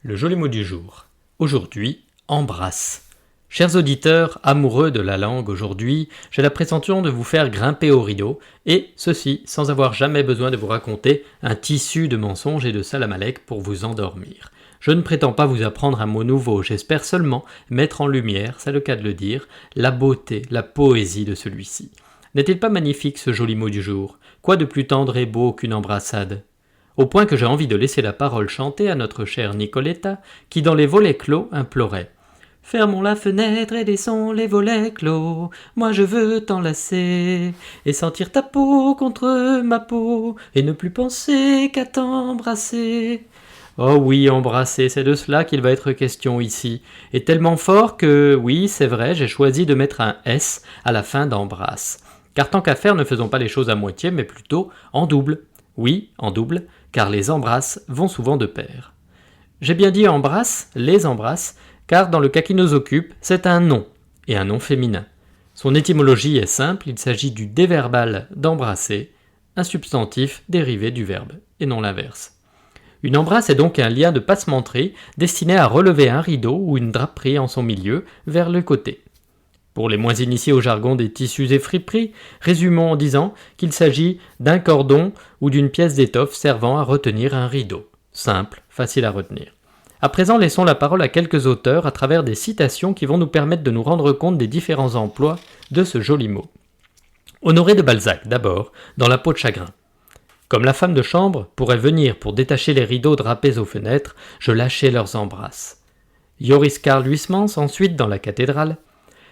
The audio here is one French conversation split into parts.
Le joli mot du jour. Aujourd'hui, embrasse. Chers auditeurs amoureux de la langue aujourd'hui, j'ai la prétention de vous faire grimper au rideau, et ceci sans avoir jamais besoin de vous raconter un tissu de mensonges et de salamalek pour vous endormir. Je ne prétends pas vous apprendre un mot nouveau, j'espère seulement mettre en lumière, c'est le cas de le dire, la beauté, la poésie de celui-ci. N'est-il pas magnifique ce joli mot du jour? Quoi de plus tendre et beau qu'une embrassade? Au point que j'ai envie de laisser la parole chanter à notre chère Nicoletta, qui dans les volets clos implorait « Fermons la fenêtre et laissons les volets clos, moi je veux t'enlacer, et sentir ta peau contre ma peau, et ne plus penser qu'à t'embrasser. » Oh oui, embrasser, c'est de cela qu'il va être question ici, et tellement fort que, oui, c'est vrai, j'ai choisi de mettre un S à la fin d'embrasse. Car tant qu'à faire, ne faisons pas les choses à moitié, mais plutôt en double. Oui, en double, car les embrasses vont souvent de pair. J'ai bien dit embrasse, les embrasses, car dans le cas qui nous occupe, c'est un nom, et un nom féminin. Son étymologie est simple, il s'agit du déverbal d'embrasser, un substantif dérivé du verbe, et non l'inverse. Une embrasse est donc un lien de passementerie destiné à relever un rideau ou une draperie en son milieu vers le côté. Pour les moins initiés au jargon des tissus et friperies, résumons en disant qu'il s'agit d'un cordon ou d'une pièce d'étoffe servant à retenir un rideau. Simple, facile à retenir. À présent, laissons la parole à quelques auteurs à travers des citations qui vont nous permettre de nous rendre compte des différents emplois de ce joli mot. Honoré de Balzac, d'abord, dans La peau de chagrin. Comme la femme de chambre pourrait venir pour détacher les rideaux drapés aux fenêtres, je lâchais leurs embrasses. Joris Karl Huysmans, ensuite, dans La cathédrale.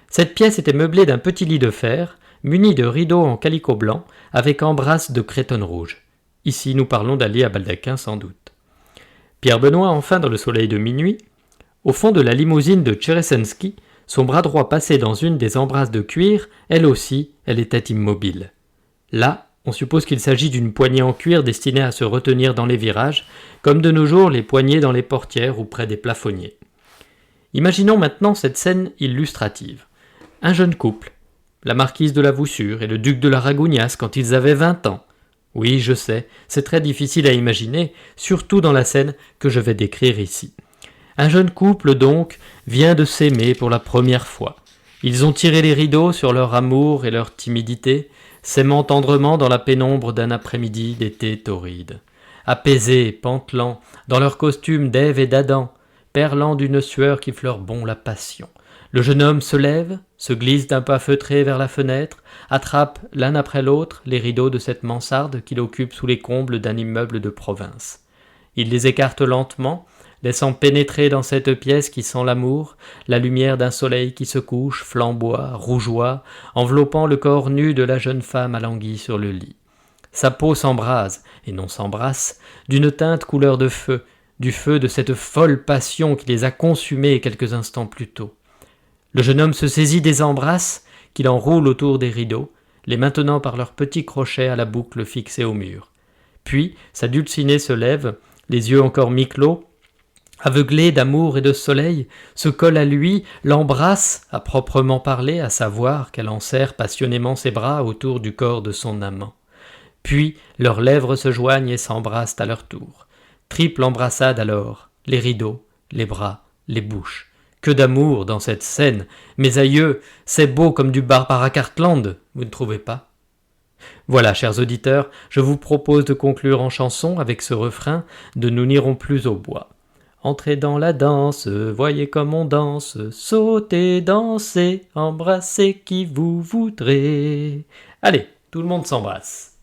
Cette pièce était meublée d'un petit lit de fer, muni de rideaux en calicot blanc, avec embrasses de crétonne rouge. Ici, nous parlons d'un lit à baldaquin sans doute. Pierre Benoît, enfin, dans Le soleil de minuit. Au fond de la limousine de Tcheresenski, son bras droit passé dans une des embrasses de cuir, elle aussi, elle était immobile. Là, on suppose qu'il s'agit d'une poignée en cuir destinée à se retenir dans les virages, comme de nos jours les poignées dans les portières ou près des plafonniers. Imaginons maintenant cette scène illustrative. Un jeune couple, la marquise de la Voussure et le duc de la Ragougnasse quand ils avaient 20 ans. Oui, je sais, c'est très difficile à imaginer, surtout dans la scène que je vais décrire ici. Un jeune couple, donc, vient de s'aimer pour la première fois. Ils ont tiré les rideaux sur leur amour et leur timidité, s'aimant tendrement dans la pénombre d'un après-midi d'été torride. Apaisés, pantelants, dans leur costume d'Ève et d'Adam, perlant d'une sueur qui fleure bon la passion. Le jeune homme se lève, se glisse d'un pas feutré vers la fenêtre, attrape l'un après l'autre les rideaux de cette mansarde qu'il occupe sous les combles d'un immeuble de province. Il les écarte lentement, laissant pénétrer dans cette pièce qui sent l'amour, la lumière d'un soleil qui se couche, flamboie, rougeoie, enveloppant le corps nu de la jeune femme alanguie sur le lit. Sa peau s'embrase, et non s'embrasse, d'une teinte couleur de feu, du feu de cette folle passion qui les a consumés quelques instants plus tôt. Le jeune homme se saisit des embrasses qu'il enroule autour des rideaux, les maintenant par leurs petits crochets à la boucle fixée au mur. Puis, sa dulcinée se lève, les yeux encore mi-clos, aveuglée d'amour et de soleil, se colle à lui, l'embrasse, à proprement parler, à savoir qu'elle enserre passionnément ses bras autour du corps de son amant. Puis, leurs lèvres se joignent et s'embrassent à leur tour. Triple embrassade alors, les rideaux, les bras, les bouches. Que d'amour dans cette scène, mes aïeux, c'est beau comme du Barbara Cartland, vous ne trouvez pas? Voilà, chers auditeurs, je vous propose de conclure en chanson avec ce refrain de Nous n'irons plus au bois. Entrez dans la danse, voyez comme on danse, sautez, dansez, embrassez qui vous voudrez. Allez, tout le monde s'embrasse.